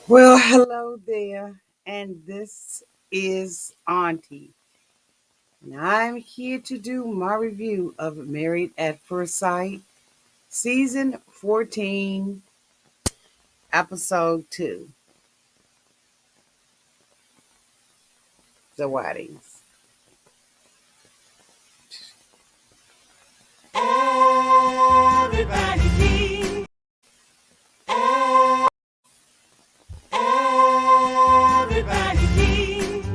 Well, hello there, and this is Auntie, and I'm here to do my review of Married at First Sight, Season 14, Episode 2, The Weddings. Everybody needs, everybody needs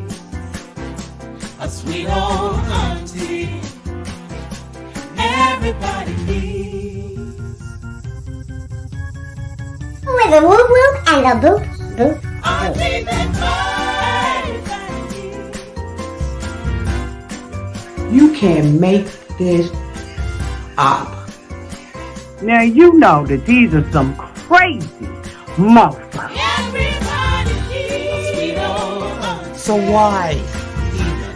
a sweet old auntie. Everybody needs with a whoop whoop and a boop boop boop. auntie that You can make this up. Now you know that these are some crazy motherfuckers. everybody needs a sweet old auntie. So why even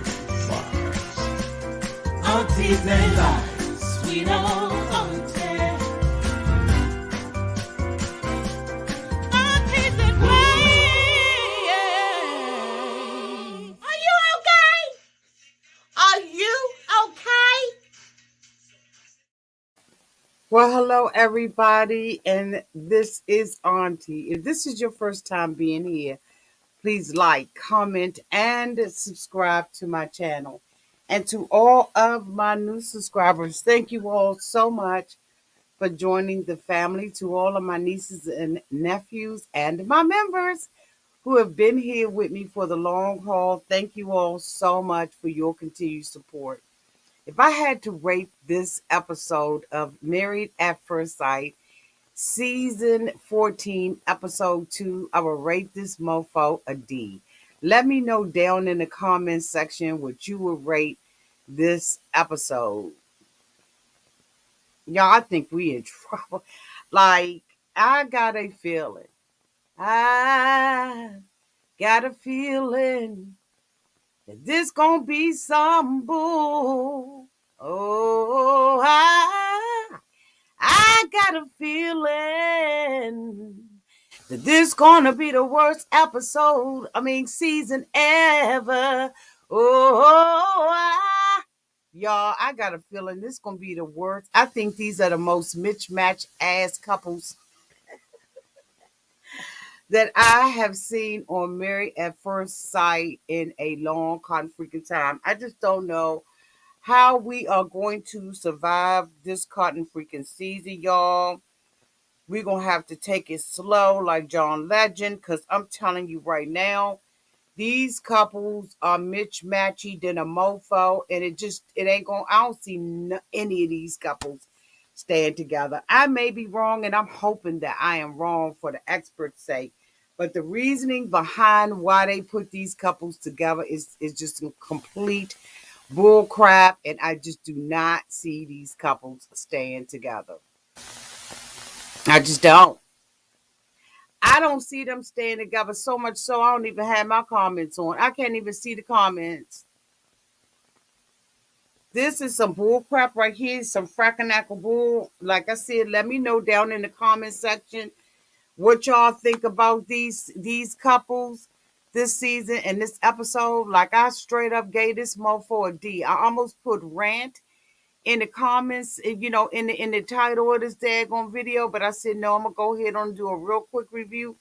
bother? Aunties and lives, sweet old auntie. Aunties and ways. Are you okay? Are you okay? Well, hello, everybody, and this is Auntie. If this is your first time being here, please like, comment, and subscribe to my channel. And to all of my new subscribers, thank you all so much for joining the family. To all of my nieces and nephews and my members who have been here with me for the long haul, thank you all so much for your continued support. If I had to rate this episode of Married at First Sight, Season 14, Episode 2, I will rate this mofo a D. Let me know down in the comments section what you would rate this episode. Y'all, I think we in trouble. Like, I got a feeling. I got a feeling that this gonna be some bull. Oh, I got a feeling that this gonna be the worst season ever. Y'all, I got a feeling this gonna be the worst. I think these are the most mismatched ass couples that I have seen on Married at First Sight in a long freaking time. I just don't know how we are going to survive this cotton freaking season, y'all. We're going to have to take it slow like John Legend, because I'm telling you right now, these couples are mismatchy than a mofo, and it ain't going to, I don't see any of these couples staying together. I may be wrong, and I'm hoping that I am wrong for the experts' sake. But the reasoning behind why they put these couples together is just a complete bull crap, and I just do not see these couples staying together. I just don't. I don't see them staying together, so much so I don't even have my comments on. I can't even see the comments. This is some bull crap right here, some frackinackle bull. Like I said, let me know down in the comment section what y'all think about these couples this season and this episode. Like, I straight up gave this mofo a D. I almost put rant in the comments, in the title of this daggone video, but I said no, I'm gonna go ahead and do a real quick review,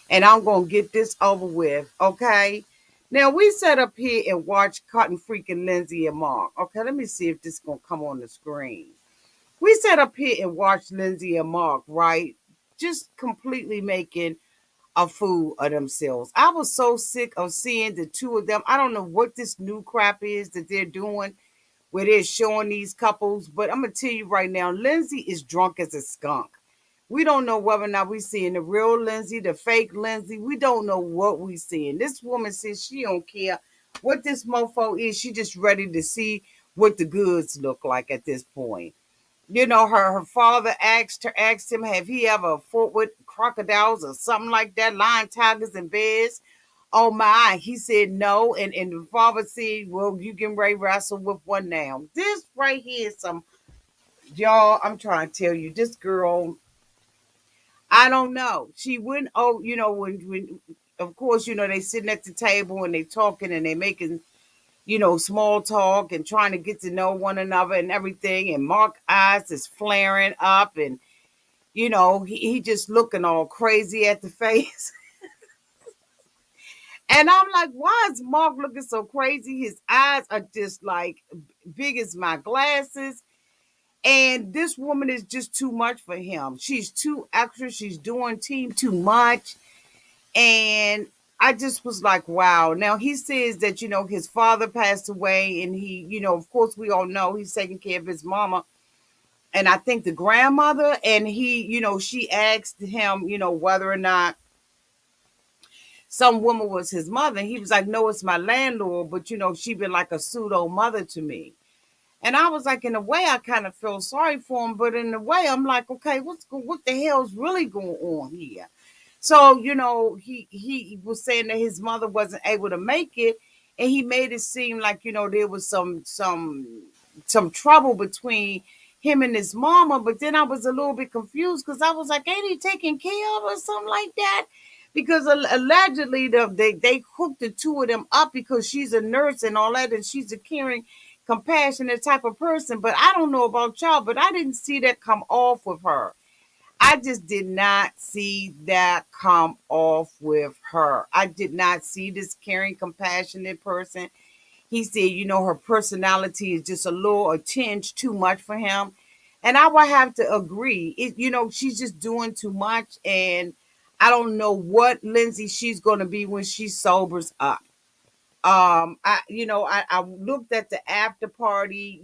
and I'm gonna get this over with. Okay. Now we sat up here and watched Cotton freaking Lindsay and Mark. Okay, let me see if this is gonna come on the screen. We sat up here and watched Lindsay and Mark, right? Just completely making a fool of themselves. I was so sick of seeing the two of them. I don't know what this new crap is that they're doing where they're showing these couples, but I'm going to tell you right now, Lindsay is drunk as a skunk. We don't know whether or not we're seeing the real Lindsay, the fake Lindsay. We don't know what we're seeing. This woman says she don't care what this mofo is. She just ready to see what the goods look like at this point. Her father asked him, have he ever fought with crocodiles or something like that, lion, tigers, and bears? Oh my, he said no. And the father said, well, you can wrestle with one now. This right here is some, y'all, I'm trying to tell you, this girl, I don't know. She went, oh, when of course, they sitting at the table and they talking and they making, small talk and trying to get to know one another and everything. And Mark eyes is flaring up and, he just looking all crazy at the face. And I'm like, why is Mark looking so crazy? His eyes are just like big as my glasses. And this woman is just too much for him. She's too extra. She's doing team too much. And I just was like, wow. Now he says that, his father passed away and he, of course we all know he's taking care of his mama. And I think the grandmother, and he, she asked him, whether or not some woman was his mother. And he was like, no, it's my landlord, but she been like a pseudo mother to me. And I was like, in a way, I kind of feel sorry for him, but in a way, I'm like, okay, what the hell's really going on here? So he was saying that his mother wasn't able to make it, and he made it seem like there was some trouble between him and his mama. But then I was a little bit confused because I was like, ain't he taking care of her or something like that? Because allegedly they hooked the two of them up because she's a nurse and all that, and she's a caring, compassionate type of person. But I don't know about y'all, but I didn't see that come off with her. I just did not see that come off with her. I did not see this caring, compassionate person. He said, her personality is just a tinge too much for him. And I would have to agree. She's just doing too much. And I don't know what Lindsay she's going to be when she sobers up. I looked at the after party,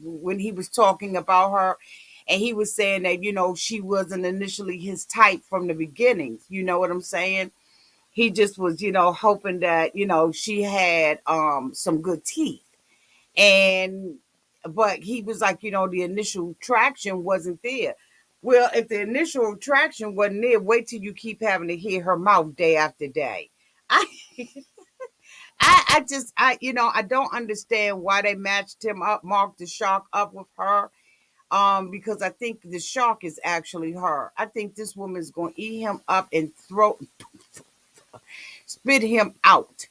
when he was talking about her, and he was saying that, she wasn't initially his type from the beginnings. You know what I'm saying? He just was, hoping that, she had some good teeth. And but he was like, the initial attraction wasn't there. Well, if the initial attraction wasn't there, wait till you keep having to hear her mouth day after day. I I don't understand why they matched him up, Mark the Shark up with her. Because I think the shark is actually her. I think this woman is going to eat him up and spit him out.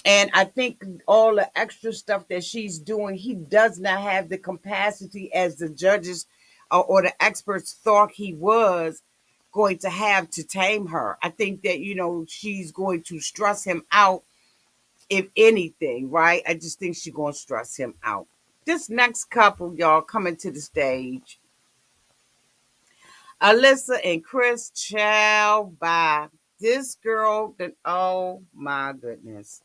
And I think all the extra stuff that she's doing, he does not have the capacity as the judges or the experts thought he was going to have to tame her. I think that, she's going to stress him out, if anything, right? I just think she's going to stress him out. This next couple, y'all, coming to the stage, Alyssa and Chris Chow. By this girl, that, oh my goodness.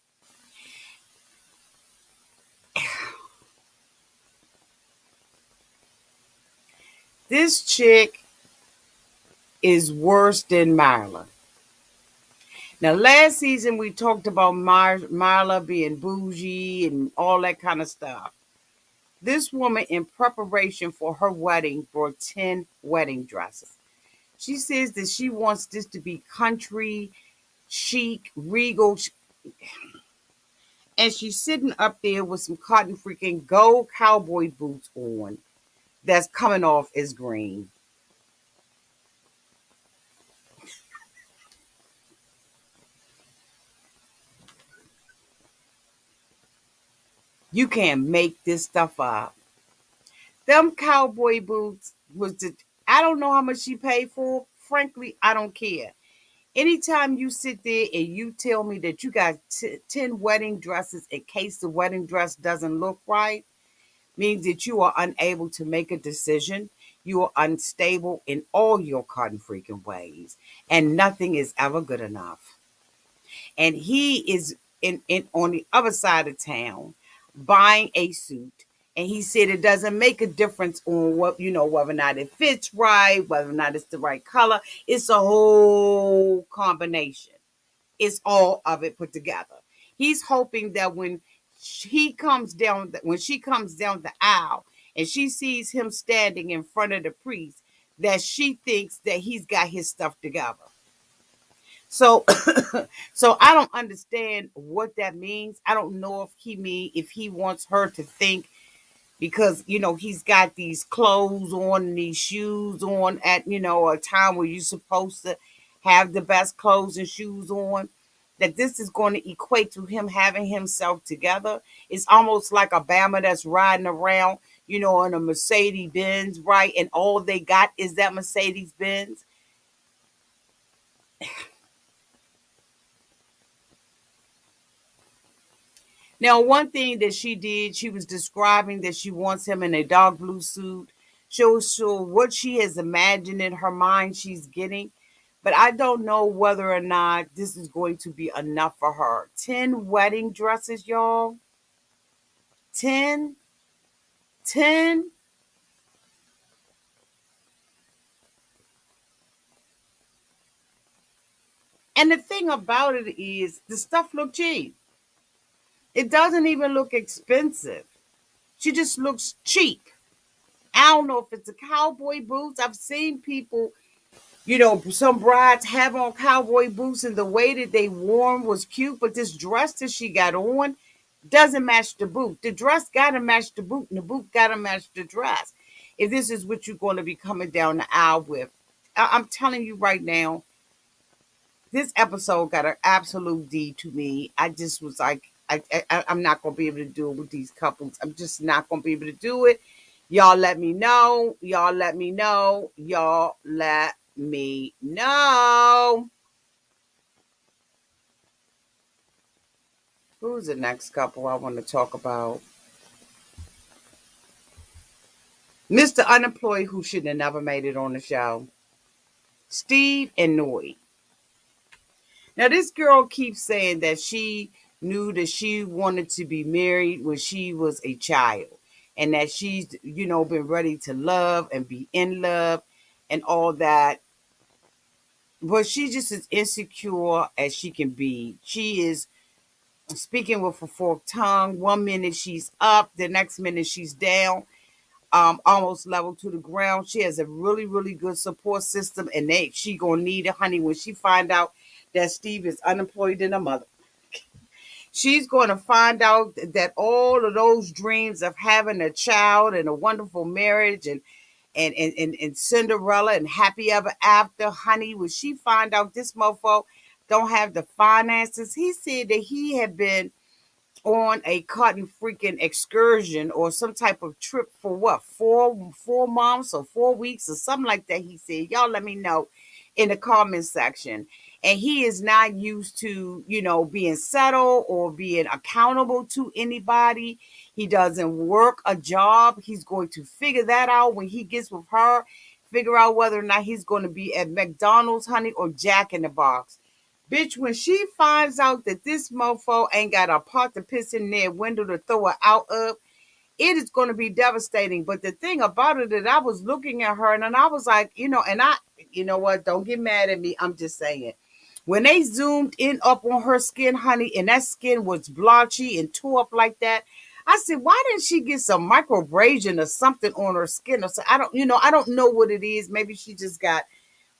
This chick is worse than Marla. Now, last season we talked about Marla being bougie and all that kind of stuff. This woman, in preparation for her wedding, brought 10 wedding dresses. She says that she wants this to be country, chic, regal. And she's sitting up there with some cotton freaking gold cowboy boots on that's coming off as green. You can't make this stuff up. Them cowboy boots I don't know how much she paid for. Frankly, I don't care. Anytime you sit there and you tell me that you got 10 wedding dresses in case the wedding dress doesn't look right, means that you are unable to make a decision. You are unstable in all your cotton freaking ways, and nothing is ever good enough. And he is in on the other side of town buying a suit, and he said it doesn't make a difference on what, whether or not it fits right, whether or not it's the right color. It's a whole combination. It's all of it put together. He's hoping that when she comes down the aisle and she sees him standing in front of the priest, that she thinks that he's got his stuff together. So so I don't understand what that means. I don't know if he wants her to think because he's got these clothes on and these shoes on at a time where you're supposed to have the best clothes and shoes on, that this is going to equate to him having himself together. It's almost like a Bama that's riding around in a Mercedes Benz, right, and all they got is that Mercedes Benz. Now, one thing that she did, she was describing that she wants him in a dark blue suit. Shows what she has imagined in her mind she's getting. But I don't know whether or not this is going to be enough for her. 10 wedding dresses, y'all. 10. 10. And the thing about it is, the stuff look cheap. It doesn't even look expensive. She just looks cheap. I don't know if it's a cowboy boots. I've seen people, some brides have on cowboy boots, and the way that they wore 'em was cute. But this dress that she got on doesn't match the boot. The dress gotta match the boot, and the boot gotta match the dress. If this is what you're going to be coming down the aisle with, I'm telling you right now, this episode got an absolute D to me. I just was like, I'm not gonna be able to do it with these couples. I'm just not gonna be able to do it. Y'all let me know. Y'all let me know. Y'all let me know. Who's the next couple I want to talk about? Mr. Unemployed, who should have never made it on the show. Steve and Noi. Now, this girl keeps saying that she knew that she wanted to be married when she was a child, and that she's, been ready to love and be in love and all that. But she just as insecure as she can be. She is speaking with a forked tongue. One minute she's up, the next minute she's down, almost level to the ground. She has a really, really good support system, and she gonna need it, honey, when she find out that Steve is unemployed and a mother. She's going to find out that all of those dreams of having a child and a wonderful marriage and Cinderella and happy ever after, honey, when she find out this mofo don't have the finances. He said that he had been on a cotton freaking excursion or some type of trip for what, 4 months or 4 weeks or something like that. He said, y'all let me know in the comment section. And he is not used to, being settled or being accountable to anybody. He doesn't work a job. He's going to figure that out when he gets with her, figure out whether or not he's going to be at McDonald's, honey, or Jack in the Box. Bitch, when she finds out that this mofo ain't got a pot to piss in their window to throw her out of, it is going to be devastating. But the thing about it, that I was looking at her and I was like, and you know what? Don't get mad at me. I'm just saying. When they zoomed in up on her skin, honey, and that skin was blotchy and tore up like that, I said, why didn't she get some microabrasion or something on her skin? Or so I don't know what it is. Maybe she just got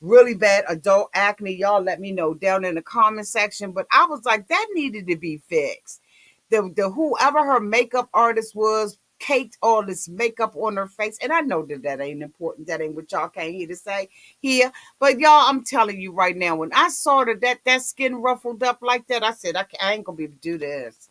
really bad adult acne. Y'all let me know down in the comment section. But I was like, that needed to be fixed. The whoever her makeup artist was caked all this makeup on her face, and I know that ain't important. That ain't what y'all came here to say here. But y'all, I'm telling you right now, when I saw that skin ruffled up like that, I said, I ain't gonna be able to do this.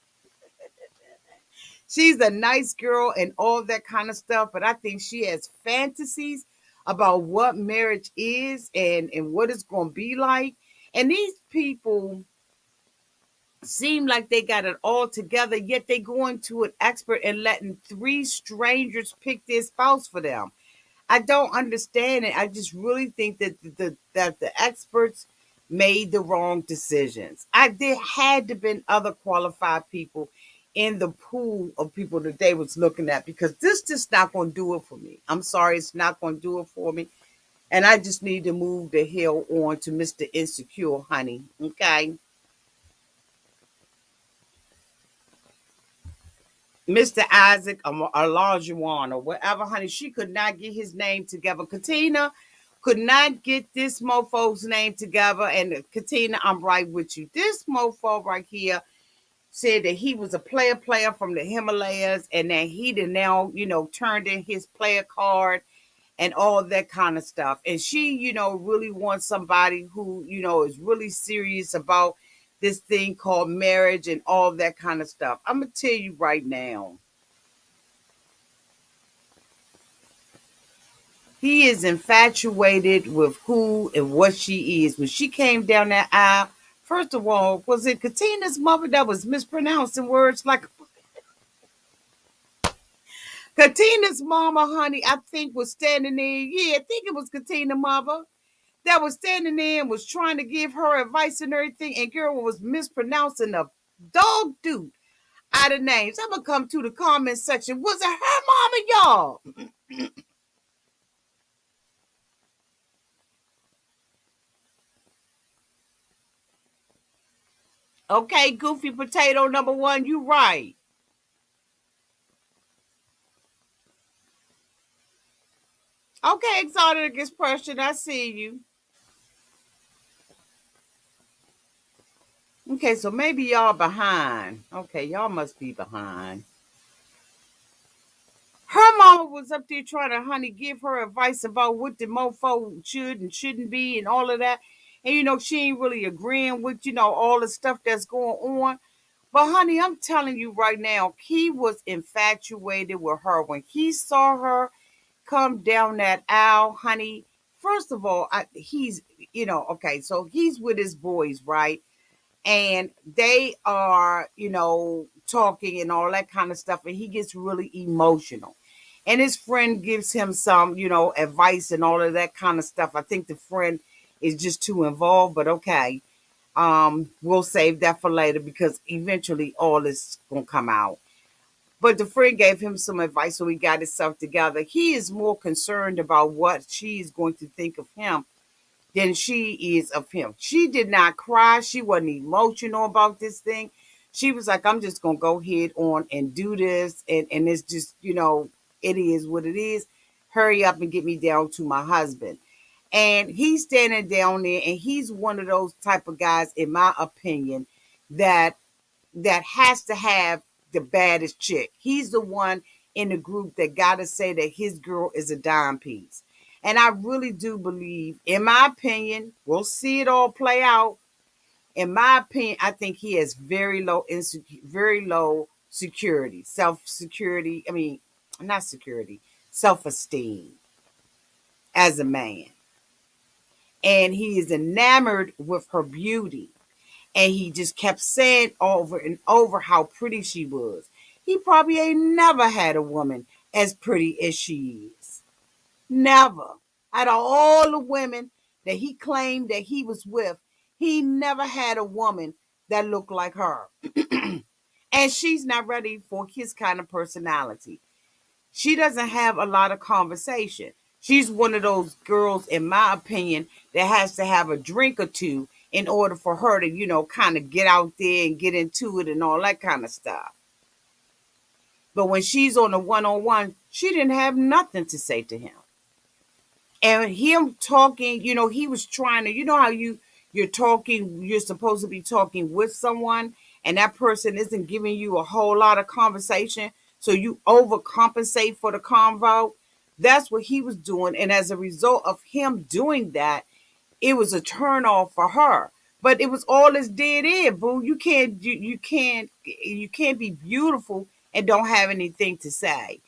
She's a nice girl and all that kind of stuff, but I think she has fantasies about what marriage is and what it's going to be like. And these people seem like they got it all together, yet they going to an expert and letting three strangers pick their spouse for them. I don't understand it. I just really think that the experts made the wrong decisions. There had to been other qualified people in the pool of people that they was looking at, because this just not going to do it for me. I'm sorry, it's not going to do it for me. And I just need to move the hell on to Mr. Insecure, honey. Okay. Mr. Isaac Olajuwon or whatever, honey, she could not get his name together. Katina could not get this mofo's name together. And Katina, I'm right with you. This mofo right here said that he was a player from the Himalayas and that he did now, turned in his player card and all that kind of stuff. And she, really wants somebody who, is really serious about this thing called marriage and all that kind of stuff. I'm going to tell you right now, he is infatuated with who and what she is. When she came down that aisle, first of all, was it Katina's mother that was mispronouncing words like Katina's mama, honey? I think was standing there. Yeah, I think it was Katina's mother that was standing there and was trying to give her advice and everything. And girl was mispronouncing the dog dude out of names. I'm gonna come to the comment section. Was it her mama, y'all? Okay, Goofy Potato number one, you right. Okay, exotic expression, I see you. Okay, so maybe y'all behind. Okay, y'all must be behind. Her mama was up there trying to, honey, give her advice about what the mofo should and shouldn't be and all of that. And she ain't really agreeing with, all the stuff that's going on. But honey, I'm telling you right now, he was infatuated with her. When he saw her come down that aisle, honey, first of all, he's, okay, so he's with his boys, right? And they are, talking and all that kind of stuff. And he gets really emotional. And his friend gives him some, advice and all of that kind of stuff. I think the friend is just too involved, but okay. We'll save that for later because eventually all is gonna come out. But the friend gave him some advice, so he got himself together. He is more concerned about what she is going to think of him than she is of him. She did not cry. She wasn't emotional about this thing. She was like, I'm just gonna go ahead on and do this, and it's just, it is what it is. Hurry up and get me down to my husband. And he's standing down there, and he's one of those type of guys, in my opinion, that has to have the baddest chick. He's the one in the group that gotta say that his girl is a dime piece. And I really do believe, in my opinion, we'll see it all play out. In my opinion, I think he has very low security, self security. I mean, not security, self esteem as a man, and he is enamored with her beauty. And he just kept saying over and over how pretty she was. He probably ain't never had a woman as pretty as she is. Never. Out of all the women that he claimed that he was with, he never had a woman that looked like her. And she's not ready for his kind of personality. She doesn't have a lot of conversation. She's one of those girls, in my opinion, that has to have a drink or two in order for her to, kind of get out there and get into it and all that kind of stuff. But when she's on the one-on-one, she didn't have nothing to say to him. And him talking, he was trying to, how you're talking, you're supposed to be talking with someone, and that person isn't giving you a whole lot of conversation, so you overcompensate for the convo. That's what he was doing, and as a result of him doing that, it was a turn off for her. But it was all this dead end, boo. You can't be beautiful and don't have anything to say.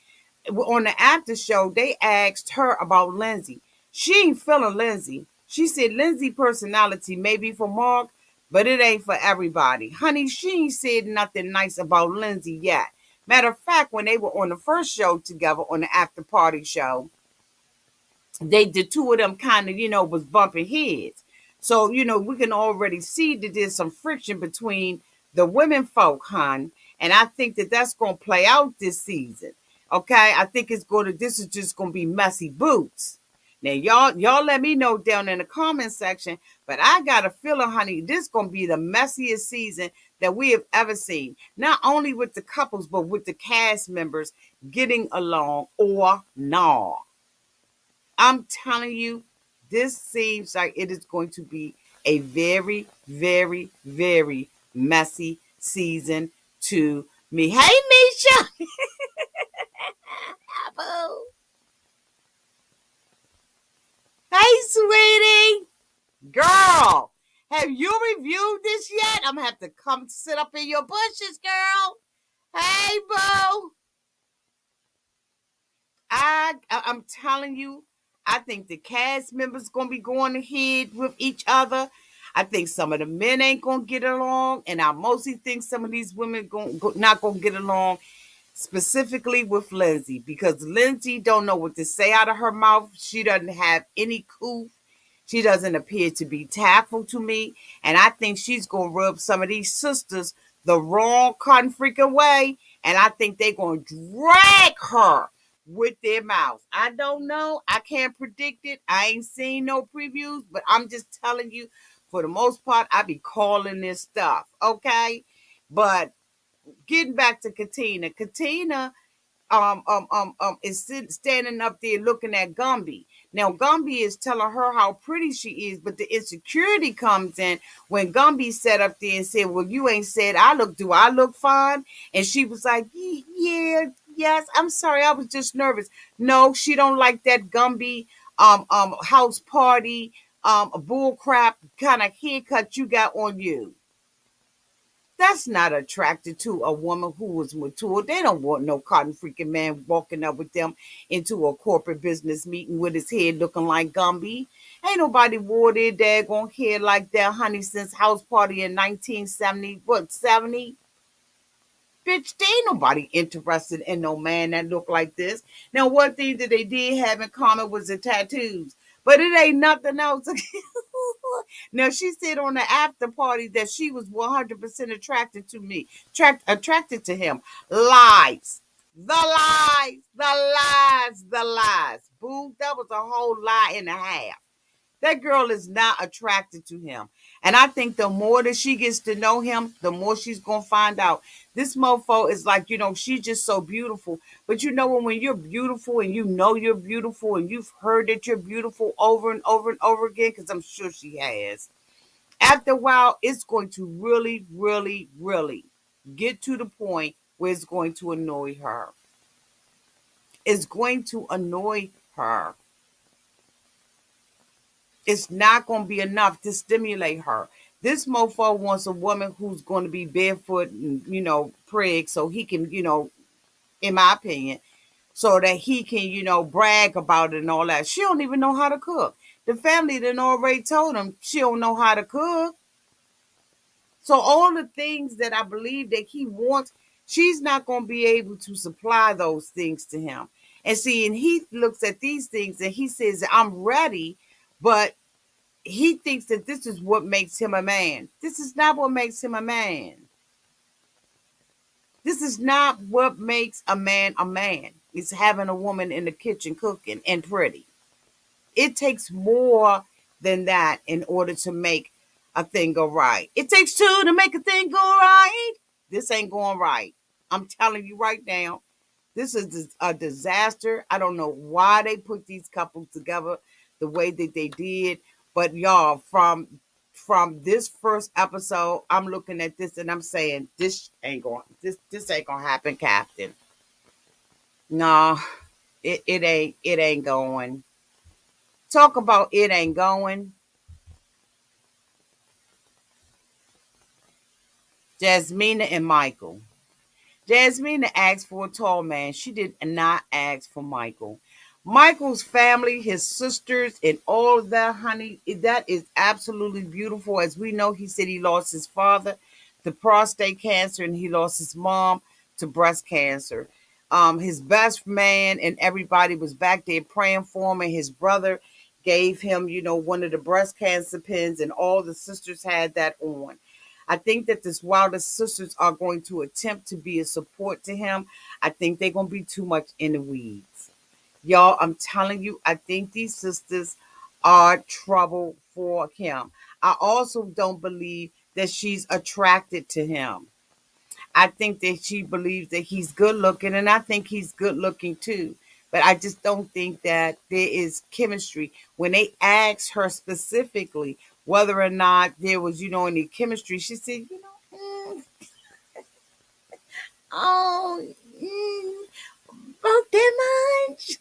On the after show, they asked her about Lindsay. She ain't feeling Lindsay. She said Lindsay personality may be for Mark, but it ain't for everybody. Honey, she ain't said nothing nice about Lindsay yet. Matter of fact, when they were on the first show together on the after party show, the two of them kind of, was bumping heads. So, we can already see that there's some friction between the women folk, hon. And I think that that's going to play out this season. Okay. I think this is just going to be messy boots. Now, y'all let me know down in the comment section, but I got a feeling, honey, this is going to be the messiest season that we have ever seen. Not only with the couples, but with the cast members getting along or not. I'm telling you, this seems like it is going to be a very, very, very messy season to me. Hey, Misha. Boo. Hey, sweetie. Girl, have you reviewed this yet? I'm gonna have to come sit up in your bushes, girl. Hey, boo. I'm telling you, I think the cast members gonna be going ahead with each other. I think some of the men ain't gonna get along, and I mostly think some of these women not gonna get along, specifically with Lindsay, because Lindsay don't know what to say out of her mouth. She doesn't have any coup. She doesn't appear to be tactful to me, and I think she's gonna rub some of these sisters the wrong cotton freaking way, and I think they're gonna drag her with their mouths. I don't know. I can't predict it. I ain't seen no previews, but I'm just telling you, for the most part, I be calling this stuff. Okay. But getting back to Katina is standing up there looking at Gumby. Now Gumby is telling her how pretty she is, but the insecurity comes in when Gumby sat up there and said, "Well, you ain't said I look. Do I look fine?" And she was like, "Yeah, yes. I'm sorry, I was just nervous." No, she don't like that Gumby house party bull crap kind of haircut you got on you. That's not attracted to a woman who was mature. They don't want no cotton freaking man walking up with them into a corporate business meeting with his head looking like Gumby. Ain't nobody wore their daggone hair like that, honey, since house party in 1970. What, 70? Bitch, they ain't nobody interested in no man that look like this. Now, one thing that they did have in common was the tattoos, but it ain't nothing else. Now, she said on the after party that she was 100% attracted to me, attracted to him. Lies. The lies, the lies, the lies. Boo, that was a whole lie and a half. That girl is not attracted to him. And I think the more that she gets to know him, the more she's going to find out. This mofo is like, she's just so beautiful. But when you're beautiful and you know you're beautiful and you've heard that you're beautiful over and over and over again, because I'm sure she has, after a while, it's going to really, really, really get to the point where it's going to annoy her. It's going to annoy her. It's not going to be enough to stimulate her. This mofo wants a woman who's going to be barefoot and, prig, so he can, in my opinion, so that he can, brag about it and all that. She don't even know how to cook. The family done already told him she don't know how to cook. So all the things that I believe that he wants, she's not going to be able to supply those things to him. And see, and he looks at these things and he says, I'm ready, but he thinks that this is what makes him a man. This is not what makes him a man. This is not what makes a man a man. It's having a woman in the kitchen cooking and pretty. It takes more than that in order to make a thing go right. It takes two to make a thing go right. This ain't going right. I'm telling you right now. This is a disaster. I don't know why they put these couples together the way that they did. But y'all, from this first episode, I'm looking at this and I'm saying this ain't gonna happen, Captain. No, it ain't going. Talk about it ain't going. Jasmina and Michael. Jasmina asked for a tall man. She did not ask for Michael. Michael's family, his sisters, and all of that, honey, that is absolutely beautiful. As we know, he said he lost his father to prostate cancer and he lost his mom to breast cancer. His best man and everybody was back there praying for him, and his brother gave him, one of the breast cancer pins, and all the sisters had that on. I think that this while the sisters are going to attempt to be a support to him, I think they're going to be too much in the weeds. Y'all, I'm telling you, I think these sisters are trouble for him. I also don't believe that she's attracted to him. I think that she believes that he's good looking, and I think he's good looking too. But I just don't think that there is chemistry. When they asked her specifically whether or not there was, any chemistry, she said, Oh, about that much.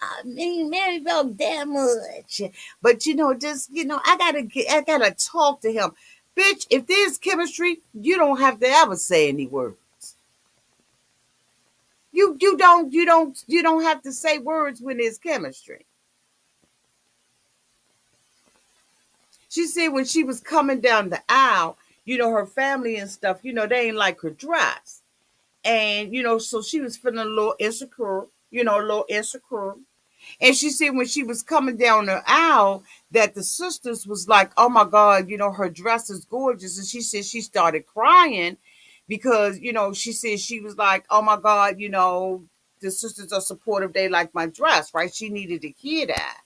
I mean, Mary about that much. But just I gotta talk to him. Bitch, if there's chemistry, you don't have to ever say any words. You don't have to say words when there's chemistry. She said when she was coming down the aisle, her family and stuff, they ain't like her dress. And, so she was feeling a little insecure, a little insecure. And she said when she was coming down the aisle, that the sisters was like, oh my God, her dress is gorgeous. And she said she started crying because, she said she was like, oh my God, the sisters are supportive. They like my dress, right? She needed to hear that.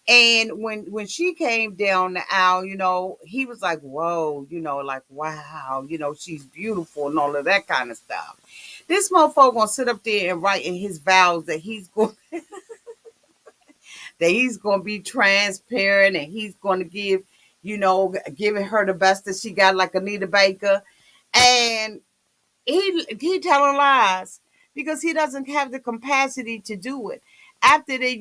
And when she came down the aisle, he was like, whoa, like, wow, she's beautiful and all of that kind of stuff. This motherfucker gonna sit up there and write in his vows that he's gonna be transparent and he's gonna giving her the best that she got, like Anita Baker. And he telling lies because he doesn't have the capacity to do it. After they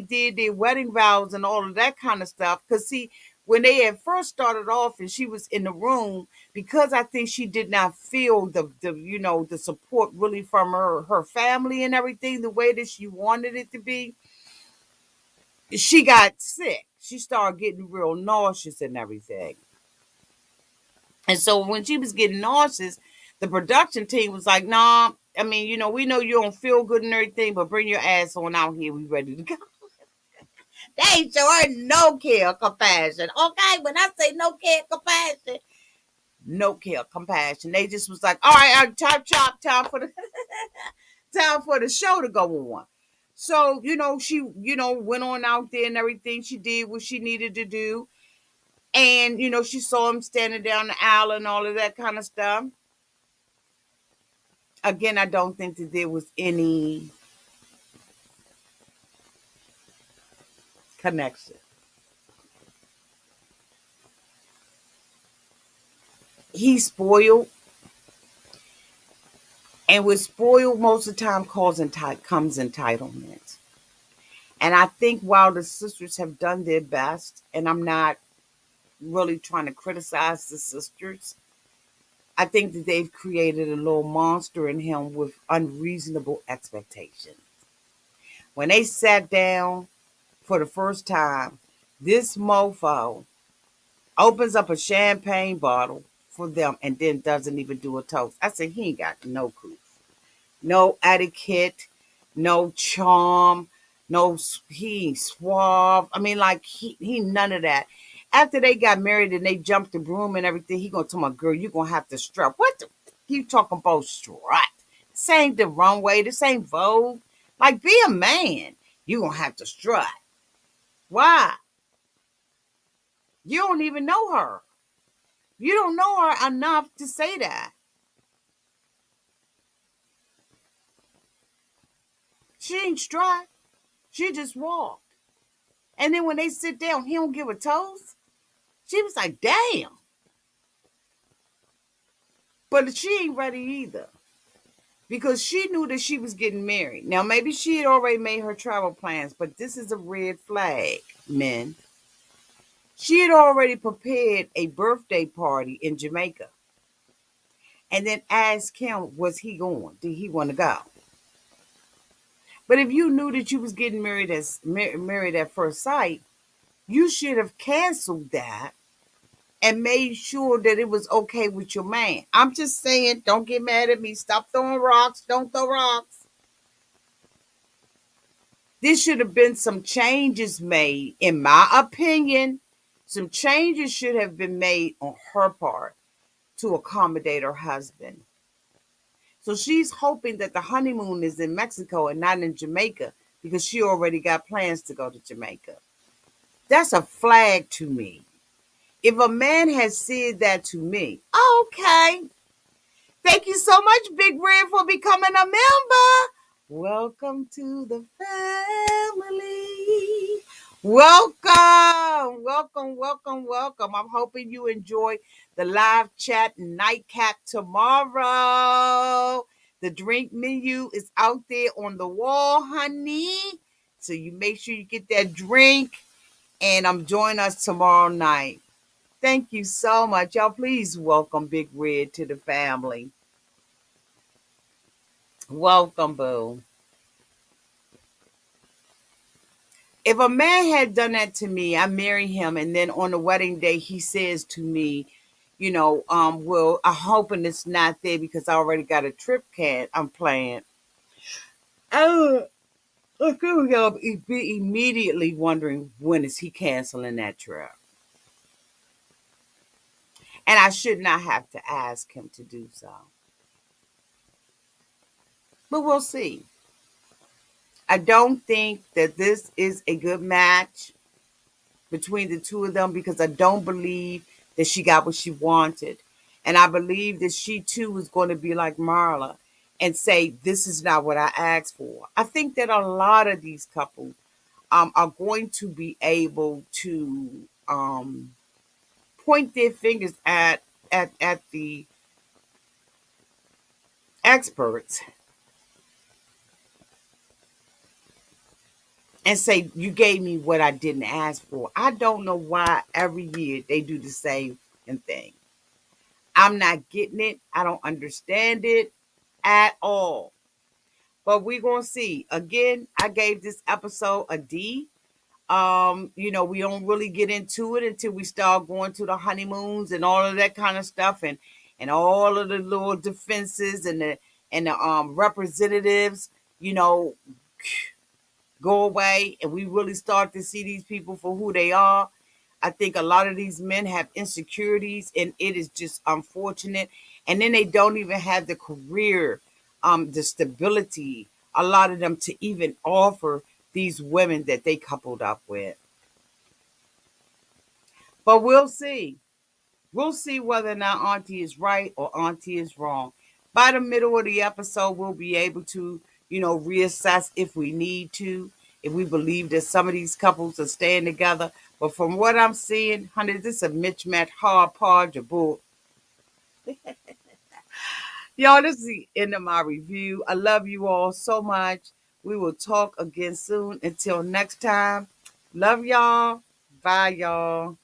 did their wedding vows and all of that kind of stuff. Because see, when they had first started off and she was in the room, because I think she did not feel the support really from her family and everything the way that she wanted it to be, she got sick. She started getting real nauseous and everything. And so when she was getting nauseous, the production team was like, nah, I mean, we know you don't feel good and everything, but bring your ass on out here. We ready to go. They ain't show her no care, compassion. Okay, when I say no care, compassion, no care, compassion. They just was like, all right, time for the time for the show to go on. So, she, went on out there and everything. She did what she needed to do. And, she saw him standing down the aisle and all of that kind of stuff. Again, I don't think that there was any connection. He's spoiled, and with spoiled, most of the time comes entitlement. And I think while the sisters have done their best, and I'm not really trying to criticize the sisters, I think that they've created a little monster in him with unreasonable expectations. When they sat down for the first time, this mofo opens up a champagne bottle for them and then doesn't even do a toast. I said, he ain't got no clue. No etiquette, no charm, no, he ain't suave. I mean, like, he none of that. After they got married and they jumped the broom and everything, he gonna tell my girl, you gonna have to strut. What the, you talking about strut? This ain't the runway. This ain't Vogue. Like, be a man. You gonna have to strut. Why? You don't even know her. You don't know her enough to say that. She ain't strut. She just walked. And then when they sit down, he don't give a toast. She was like, damn. But she ain't ready either. Because she knew that she was getting married. Now, maybe she had already made her travel plans, but this is a red flag, men. She had already prepared a birthday party in Jamaica and then asked him, was he going? Did he want to go? But if you knew that you was getting married at first sight, you should have canceled that and made sure that it was okay with your man. I'm just saying, don't get mad at me. Stop throwing rocks. Don't throw rocks. There should have been some changes made, in my opinion. Some changes should have been made on her part to accommodate her husband. So she's hoping that the honeymoon is in Mexico and not in Jamaica because she already got plans to go to Jamaica. That's a flag to me. If a man has said that to me, okay. Thank you so much, Big Red, for becoming a member. Welcome to the family. Welcome, welcome, welcome, welcome. I'm hoping you enjoy the live chat nightcap tomorrow. The drink menu is out there on the wall, honey. So you make sure you get that drink and join us tomorrow night. Thank you so much. Y'all please welcome Big Red to the family. Welcome, boo. If a man had done that to me, I marry him, and then on the wedding day he says to me, well, I'm hoping it's not there because I already got a trip can I'm playing. Oh, look, we'll be immediately wondering when is he canceling that trip, and I should not have to ask him to do so. But we'll see. I don't think that this is a good match between the two of them because I don't believe that she got what she wanted. And I believe that she too was going to be like Marla and say, this is not what I asked for. I think that a lot of these couples are going to be able to point their fingers at the experts and say, you gave me what I didn't ask for. I don't know why every year they do the same thing. I'm not getting it. I don't understand it at all. But we're going to see. Again, I gave this episode a D. We don't really get into it until we start going to the honeymoons and all of that kind of stuff and all of the little defenses and the representatives, you know, go away and we really start to see these people for who they are. I think a lot of these men have insecurities and it is just unfortunate. And then they don't even have the career, the stability, a lot of them to even offer these women that they coupled up with. But we'll see. We'll see whether or not Auntie is right or Auntie is wrong. By the middle of the episode, we'll be able to, reassess if we need to, if we believe that some of these couples are staying together. But from what I'm seeing, honey, this is a mismatch hard par jabot. Y'all, this is the end of my review. I love you all so much. We will talk again soon. Until next time, love y'all. Bye, y'all.